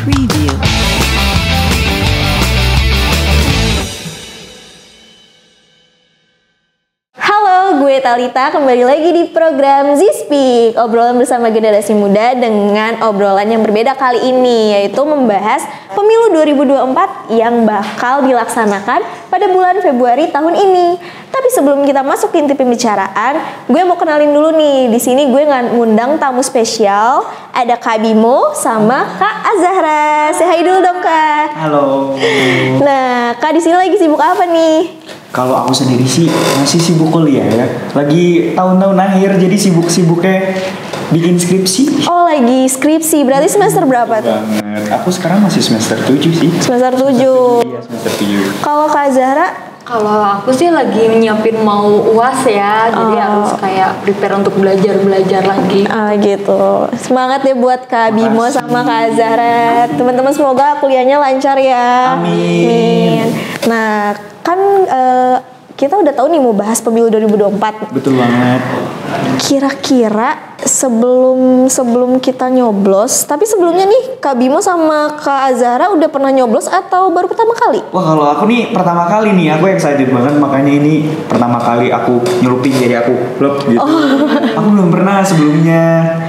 Preview. Halo, gue Talita, kembali lagi di program Z-Speak, obrolan bersama generasi muda dengan obrolan yang berbeda kali ini, yaitu membahas pemilu 2024 yang bakal dilaksanakan pada bulan Februari tahun ini. Tapi sebelum kita masuk ke inti pembicaraan, gue mau kenalin dulu nih. Di sini gue ngundang tamu spesial, ada Kak Bimo sama Kak Azahra. Say hi dulu dong, Kak. Halo. Nah, Kak di sini lagi sibuk apa nih? Kalau aku sendiri sih masih sibuk kuliah ya. Lagi tahun-tahun akhir jadi sibuk-sibuknya bikin skripsi. Oh, lagi skripsi. Berarti semester berapa tuh? Banget. Aku sekarang masih semester 7 sih. Semester 7. Iya, semester 7. Kalau Kak Zahra? Kalau aku sih lagi nyiapin mau UAS ya, jadi harus kayak prepare untuk belajar lagi. Gitu. Semangat ya buat Kak Bimo sama Kak Zahra. Teman-teman semoga kuliahnya lancar ya. Amin. Nah, kan kita udah tahu nih mau bahas pemilu 2024. Betul banget. Kira-kira sebelum kita nyoblos, tapi sebelumnya nih Kak Bimo sama Kak Azahra udah pernah nyoblos atau baru pertama kali? Wah, kalau aku nih pertama kali nih, aku excited banget, makanya ini pertama kali aku nyelupin jadi aku klub gitu. Aku belum pernah sebelumnya.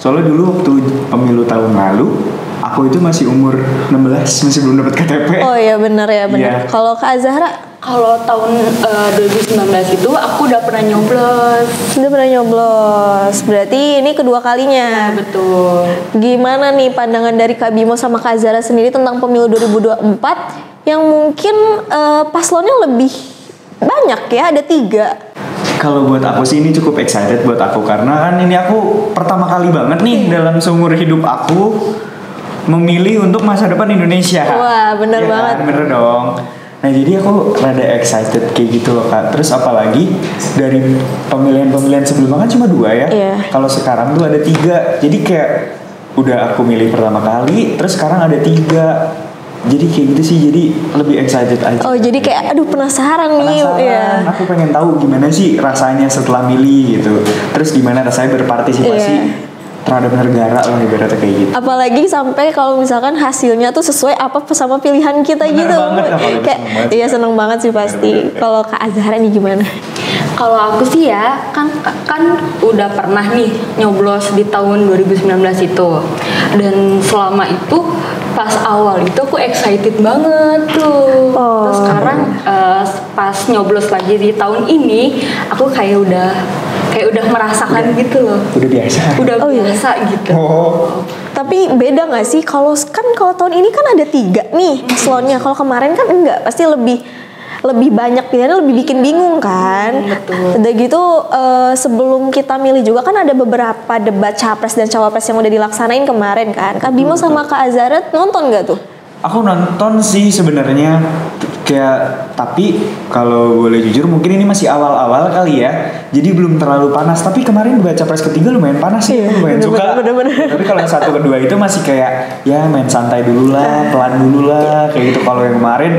Soalnya dulu waktu pemilu tahun lalu, aku itu masih umur 16, masih belum dapat KTP. Oh iya, benar ya, benar. Iya. Kalau Kak Azahra? Kalau tahun 2019 itu aku udah pernah nyoblos. Udah pernah nyoblos. Berarti ini kedua kalinya. Betul. Gimana nih pandangan dari Kak Bimo sama Kak Zahra sendiri tentang pemilu 2024 yang mungkin paslonnya lebih banyak ya, ada 3. Kalau buat aku sih ini cukup excited buat aku, karena kan ini aku pertama kali banget nih dalam seumur hidup aku memilih untuk masa depan Indonesia. Wah, bener Ya banget. kan? Bener dong. Nah, jadi aku rada excited kayak gitu loh, Kak. Terus apalagi dari pemilihan-pemilihan sebelumnya kan cuma 2 ya. Iya. Kalau sekarang tuh ada 3. Jadi kayak udah aku milih pertama kali, terus sekarang ada 3. Jadi kayak gitu sih, jadi lebih excited aja. Oh, jadi kayak aduh penasaran nih. Penasaran, Iya. aku pengen tahu gimana sih rasanya setelah milih gitu. Terus gimana rasanya berpartisipasi terhadap negara lah, ibaratnya kayak gitu. Apalagi sampai kalau misalkan hasilnya tuh sesuai apa sama pilihan kita Bener gitu. banget, apalagi Kayak seneng banget. iya, seneng banget sih pasti. Kalau Kak Azahra nih gimana? Kalau aku sih ya, kan udah pernah nih nyoblos di tahun 2019 itu. Dan selama itu pas awal itu aku excited banget tuh. Oh. Terus sekarang pas nyoblos lagi di tahun ini, aku kayak udah merasakan gitu loh. Udah biasa. Udah Oh, iya. biasa gitu. Oh. Tapi beda nggak sih kalau tahun ini kan ada 3 nih paslonnya. Kalau kemarin kan enggak, pasti lebih banyak pilihannya, lebih bikin bingung kan. Betul. Udah gitu sebelum kita milih juga kan ada beberapa debat capres dan cawapres yang udah dilaksanain kemarin kan. Kak Bimo sama Kak Azahra nonton nggak tuh? Aku nonton sih sebenarnya, tapi kalau boleh jujur mungkin ini masih awal-awal kali ya, jadi belum terlalu panas. Tapi kemarin debat capres ketiga lumayan panas sih, aku lumayan suka. bener. Tapi kalau yang 1 kedua itu masih kayak ya main santai dulu lah, pelan dulu lah kayak gitu. Kalau yang kemarin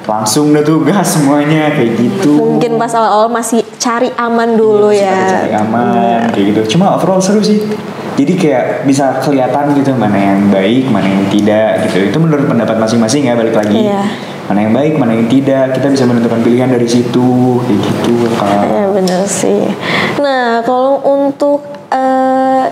langsung udah tuh gas semuanya kayak gitu. Mungkin pas awal-awal masih cari aman dulu Iya, masih pada ya. cari aman kayak gitu. Cuma overall seru sih. Jadi kayak bisa kelihatan gitu mana yang baik, mana yang tidak gitu. Itu menurut pendapat masing-masing ya, balik lagi. Iya. Mana yang baik, mana yang tidak. Kita bisa menentukan pilihan dari situ kayak gitu. Ya bener sih. Nah kalau untuk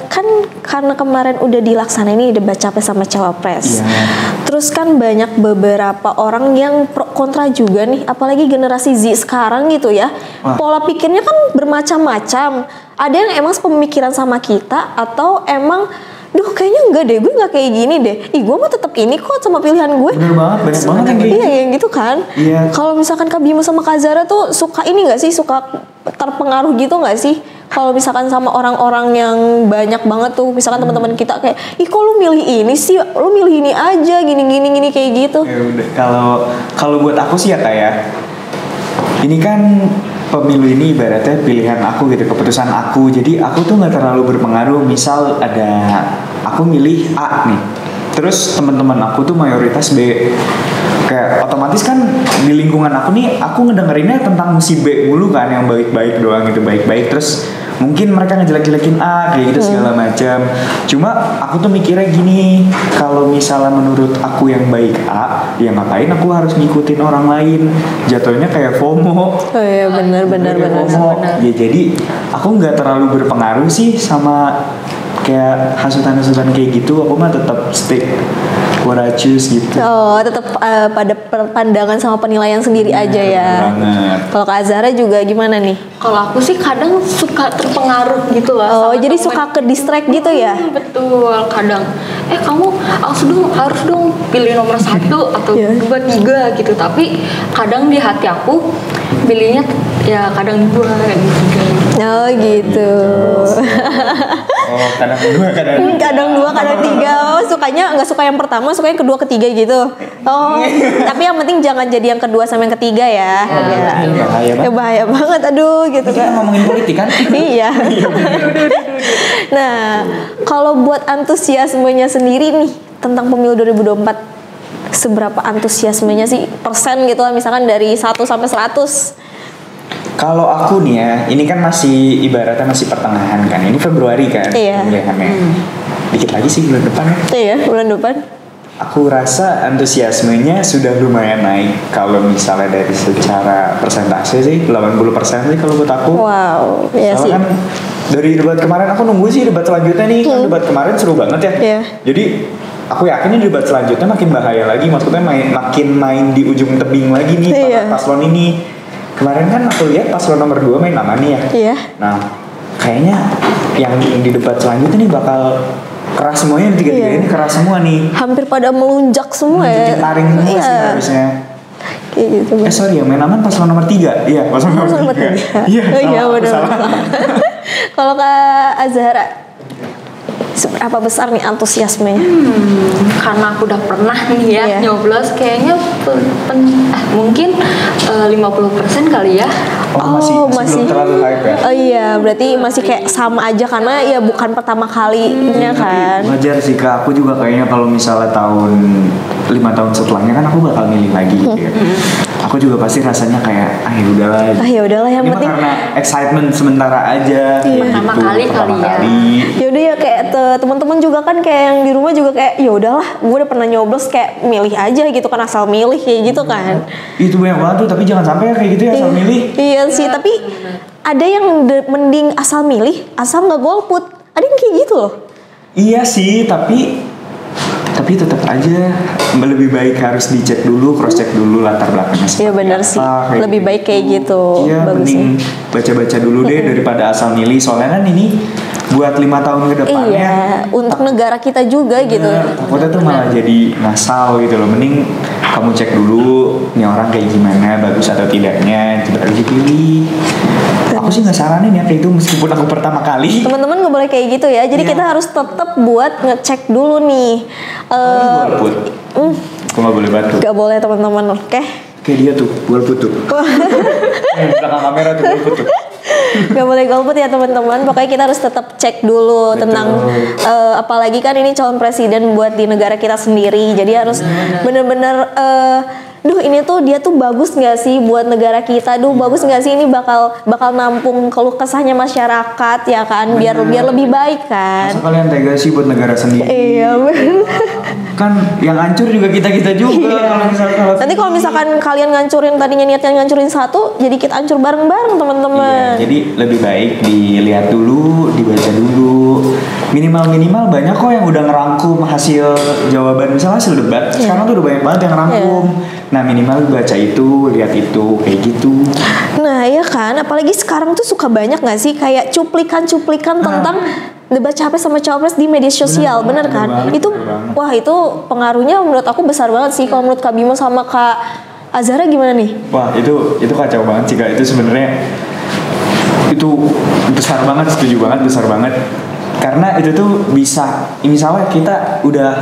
kan karena kemarin udah dilaksanain ini debat capres sama cawapres. Iya. Terus kan banyak beberapa orang yang pro kontra juga nih, apalagi generasi Z sekarang gitu ya. Wah. Pola pikirnya kan bermacam-macam. Ada yang emang sepemikiran sama kita, atau emang duh kayaknya enggak deh, gue nggak kayak gini deh. Ih, gue mah tetap ini kok sama pilihan gue. Bener banget, banyak banget yang kayak Iya, gitu. yang gitu kan. Iya. Kalau misalkan Kak Bimo sama Kak Zahra tuh suka ini nggak sih, suka terpengaruh gitu nggak sih? Kalau misalkan sama orang-orang yang banyak banget tuh, misalkan teman-teman kita kayak, ih kok lu milih ini sih, lu milih ini aja, gini kayak gitu. Ya udah, kalau buat aku sih ya kayak ini kan pemilu ini ibaratnya pilihan aku gitu, keputusan aku. Jadi aku tuh nggak terlalu berpengaruh. Misal ada aku milih A nih, terus teman-teman aku tuh mayoritas B. Kayak otomatis kan di lingkungan aku nih, aku ngedengerinnya tentang si B mulu kan, yang baik-baik doang gitu, baik-baik. Terus mungkin mereka ngejelek-jelekin A kayak gitu segala macam. Cuma aku tuh mikirnya gini, kalau misalnya menurut aku yang baik A, ya ngapain aku harus ngikutin orang lain? Jatuhnya kayak FOMO. Oh iya benar. FOMO. Ya jadi aku nggak terlalu berpengaruh sih sama kayak hasutan-hasutan kayak gitu. Aku mah tetap stick what I choose gitu. Oh, tetap pada pandangan sama penilaian sendiri aja ya. Banget. Kalau Kak Azhara juga gimana nih? Kalau aku sih kadang suka terpengaruh gitu Oh, lah. sama jadi temen. suka ke distract gitu ya? Betul, kadang kamu harus dong pilih nomor 1 atau Iya. 2, 3 gitu. Tapi kadang di hati aku pilihnya ya kadang 2, kadang 3. Oh gitu. Oh, kadang kedua, kadang Kadang 2, kadang 3. Oh, sukanya nggak suka yang pertama, suka yang kedua, ketiga gitu. Oh, tapi yang penting jangan jadi yang kedua sama yang ketiga ya. Ya. bahaya Ya banget. bahaya banget, aduh gitu Kita kan. ngomongin politik kan? Iya. Nah, kalau buat antusiasmenya sendiri nih tentang pemilu 2024, seberapa antusiasmenya sih persen gitu lah, misalkan dari 1 sampai 100? Kalau aku nih ya, ini kan masih ibaratnya masih pertengahan kan. Ini Februari kan Iya. pemilihannya. Dikit lagi sih bulan depan ya. Iya, bulan depan. Aku rasa antusiasmenya sudah lumayan naik. Kalau misalnya dari secara persentase sih 80% sih kalau buat aku. Wow, iya Soalnya sih. kan dari debat kemarin aku nunggu sih debat selanjutnya nih. Kan debat kemarin seru banget ya. Iya. Jadi aku yakin ini debat selanjutnya makin bahaya lagi. Maksudnya makin main di ujung tebing lagi nih Iya. para paslon ini. Kemarin kan aku lihat paslon nomor 2 main aman nih ya. Iya. Nah, kayaknya yang di debat selanjutnya nih bakal keras semuanya, tiga-tiga Iya. ini keras semua nih. Hampir pada melunjak semua ya. Taring semua Iya. sih harusnya. Kayak gitu. Sorry ya, main aman paslon nomor 3. Iya, paslon nomor Nomor 3. tiga. Iya, Oh iya salah, aku benar. salah. Kalau Kak Azhara, seberapa besar nih antusiasmenya? Karena aku udah pernah nih ya Iya. nyoblos, kayaknya mungkin 50% kali ya. Oh, masih belum terlalu hype ya. Oh iya, berarti masih kayak sama aja karena ya bukan pertama kalinya kan. Wajar sih Kak, aku juga kayaknya kalau misalnya 5 tahun setelahnya kan aku bakal milih lagi gitu ya. Aku juga pasti rasanya kayak ya udahlah. Ah ya udahlah, yang Ini mah penting karena excitement sementara aja. Iya. Pertama kali kali ya. ya udah ya kayak teman-teman juga kan kayak yang di rumah juga kayak ya udahlah, gue udah pernah nyoblos kayak milih aja gitu kan, asal milih kayak gitu kan. Itu banyak banget tuh, tapi jangan sampai kayak gitu ya asal milih. Iya sih, tapi ada yang mending asal milih, asal nggak golput. Ada yang kayak gitu loh. Iya sih, tapi tetap aja lebih baik harus dicek dulu, cross check dulu latar belakangnya. Iya benar sih. kayak Lebih baik kayak gitu. Iya, Bagusnya. mending baca-baca dulu deh daripada asal milih. Soalnya kan ini buat 5 tahun ke depannya. Iya, untuk negara kita juga gitu. Takutnya tuh malah jadi ngasal gitu loh. Mending kamu cek dulu nih orang kayak gimana, bagus atau tidaknya, baru dipilih. Aku sih nggak saranin ya kayak itu meskipun aku pertama kali. Teman-teman nggak boleh kayak gitu ya. Jadi Iya. kita harus tetap buat ngecek dulu nih. Golput. Aku nggak boleh batu. Gak boleh teman-teman, oke? Kayak dia tuh, golput tuh. Di belakang kamera tuh golput tuh. Gak boleh golput ya teman-teman. Pokoknya kita harus tetap cek dulu tentang apalagi kan ini calon presiden buat di negara kita sendiri. Jadi harus bener-bener duh ini tuh dia tuh bagus nggak sih buat negara kita? Duh bagus nggak sih ini bakal nampung keluh kesahnya masyarakat ya kan? Biar lebih baik kan? Masa kalian tega sih buat negara sendiri? Iya bener. Kan yang hancur juga kita juga. Kalau misalkan Nanti kalau misalkan kalian ngancurin tadinya niatnya ngancurin satu, jadi kita hancur bareng-bareng teman-teman. Iya, jadi lebih baik dilihat dulu, dibaca dulu. Minimal banyak kok yang udah ngerangkum hasil jawaban, misalnya hasil debat. Sekarang tuh udah banyak banget yang ngerangkum. Nah minimal baca itu, lihat itu, kayak gitu. Nah ya kan, apalagi sekarang tuh suka banyak gak sih kayak cuplikan-cuplikan tentang debat capres sama cawapres di media sosial, bener kan? bener Itu banget. wah itu pengaruhnya menurut aku besar banget sih. Kalau menurut Kak Bimo sama Kak Azhara gimana nih? Wah itu kacau banget sih Kak. Itu sebenarnya itu besar banget, setuju banget, besar banget. Karena itu tuh bisa, misalnya kita udah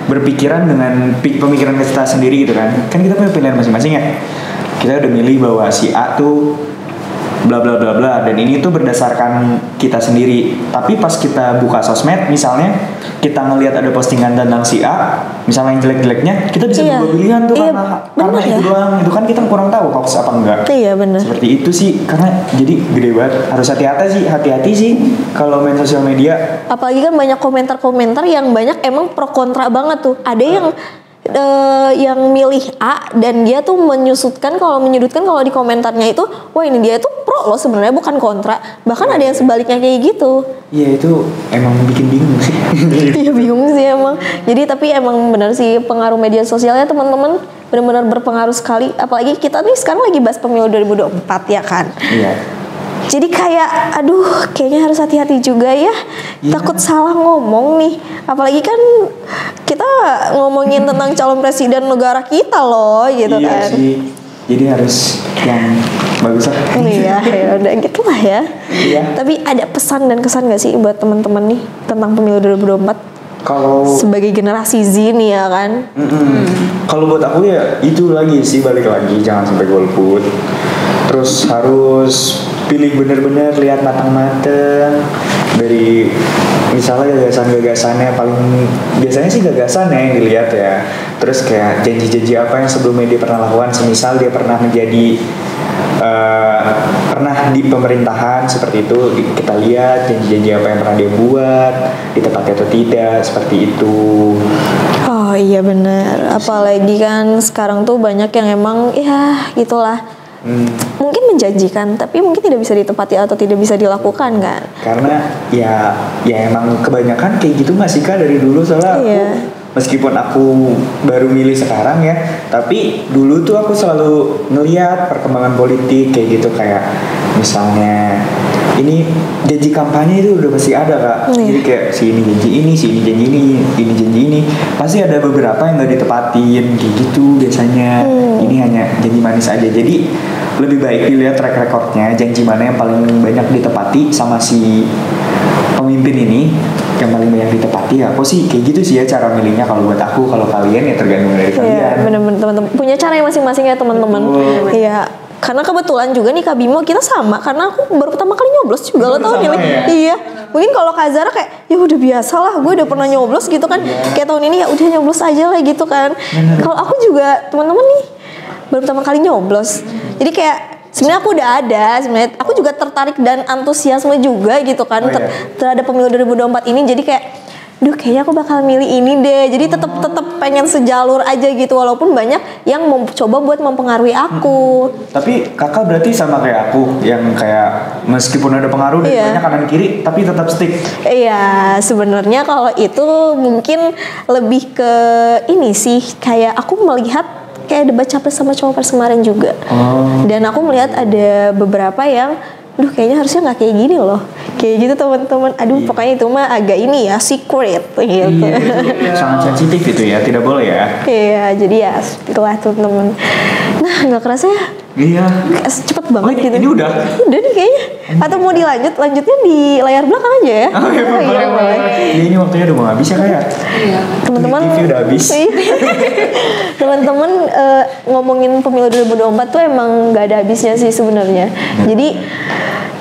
berpikiran dengan pemikiran kita sendiri gitu kan kita punya pilihan masing-masing ya. Kita udah milih bahwa si A tuh bla bla bla bla, dan ini tuh berdasarkan kita sendiri. Tapi pas kita buka sosmed misalnya, kita ngelihat ada postingan tentang si A, misalnya yang jelek-jeleknya, kita bisa Iya. berubah pilihan tuh Iya, karena bener itu ya. doang. Itu kan kita kurang tahu hoax apa enggak. Iya benar. Seperti itu sih, karena jadi gede banget. Harus hati-hati sih kalau main sosial media. Apalagi kan banyak komentar-komentar yang banyak emang pro kontra banget tuh. Ada yang milih A dan dia tuh menyudutkan kalau di komentarnya itu, wah ini dia tuh pro loh sebenarnya, bukan kontra. Bahkan ada yang sebaliknya kayak gitu. Iya, itu emang bikin bingung sih. Iya bingung sih emang. Jadi tapi emang benar sih pengaruh media sosialnya teman-teman benar-benar berpengaruh sekali. Apalagi kita nih sekarang lagi bahas pemilu 2024 ya kan. Iya. Jadi kayak aduh kayaknya harus hati-hati juga ya. Iya. Takut salah ngomong nih. Apalagi kan kita ngomongin tentang calon presiden negara kita loh gitu Iya kan. sih. Jadi harus yang bagus lah. Iya, ya udah gitulah ya. Iya. Tapi ada pesan dan kesan gak sih buat teman-teman nih tentang pemilu 2024 Kalau sebagai generasi Z nih ya kan? Kalau buat aku ya itu lagi sih, balik lagi jangan sampai golput. Terus harus pilih bener-bener, lihat matang-matang dari misalnya gagasan-gagasannya, paling biasanya sih gagasannya yang dilihat ya. Terus kayak janji-janji apa yang sebelumnya dia pernah lakukan, semisal dia pernah menjadi pernah di pemerintahan seperti itu, kita lihat janji-janji apa yang pernah dia buat, ditepati atau tidak, seperti itu. Oh iya benar. Apalagi kan sekarang tuh banyak yang emang ya gitulah. Mungkin menjanjikan tapi mungkin tidak bisa ditepati atau tidak bisa dilakukan kan. Karena ya emang kebanyakan kayak gitu masih Kak dari dulu, soalnya Iya. meskipun aku baru milih sekarang ya, tapi dulu tuh aku selalu ngeliat perkembangan politik kayak gitu, kayak misalnya ini janji kampanye itu udah pasti ada Kak. Iya. Jadi kayak si ini janji ini, si ini janji ini janji ini, pasti ada beberapa yang nggak ditepatin kayak gitu biasanya. Ini hanya janji manis aja. Jadi lebih baik dilihat track recordnya, janji mana yang paling banyak ditepati sama si pemimpin ini, yang paling banyak ditepati. Aku sih kayak gitu sih ya cara milihnya. Kalau buat aku, kalau kalian ya tergantung dari Iya kalian. benar-benar teman-teman punya cara yang masing-masing ya teman-teman. Iya. Karena kebetulan juga nih Kak Bimo kita sama, karena aku baru pertama kali nyoblos juga lo tau sama nih. ya? Iya. Mungkin kalau Kak Zara kayak ya udah biasa lah, gue udah pernah nyoblos gitu kan. Kayak tahun ini ya udah nyoblos aja lah gitu kan. Kalau aku juga teman-teman nih baru pertama kali nyoblos. Jadi kayak sebenarnya aku udah ada, sebenarnya aku juga tertarik dan antusiasme juga gitu kan terhadap pemilu 2024 ini. Jadi kayak duh kayaknya aku bakal milih ini deh. Jadi tetap pengen sejalur aja gitu, walaupun banyak yang coba buat mempengaruhi aku. Tapi kakak berarti sama kayak aku, yang kayak meskipun ada pengaruh dari Iya. banyak kanan kiri, tapi tetap stick. Iya, sebenarnya kalau itu mungkin lebih ke ini sih, kayak aku melihat kayak debat capres sama cawapres kemarin juga. Dan aku melihat ada beberapa yang duh kayaknya harusnya nggak kayak gini loh, kayak gitu teman-teman. Aduh pokoknya itu mah agak ini ya secret gitu. Iya, itu sangat sensitif itu ya, tidak boleh ya. Iya, jadi ya itulah teman-teman. Nah nggak kerasa ya, Iya. cepet banget gitu. Ini udah. Udah nih kayaknya. Atau mau lanjutnya di layar belakang aja ya? Oh, iya, boleh. Iya, ini waktunya udah mau habis ya kayak. Iya. Teman-teman TV udah habis. Iya. Teman-teman ngomongin pemilu 2024 tuh emang gak ada habisnya sih sebenarnya. Jadi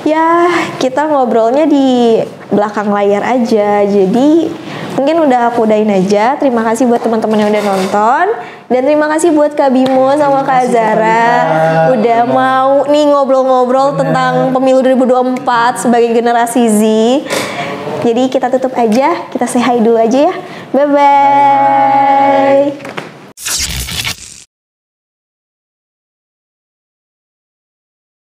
ya kita ngobrolnya di belakang layar aja. Jadi mungkin udah aku udahin aja. Terima kasih buat teman-teman yang udah nonton, dan terima kasih buat Kak Bimo sama Kak Zara udah mau nih ngobrol-ngobrol tentang pemilu 2024 sebagai generasi Z. Jadi kita tutup aja, kita say hi dulu aja ya. Bye bye.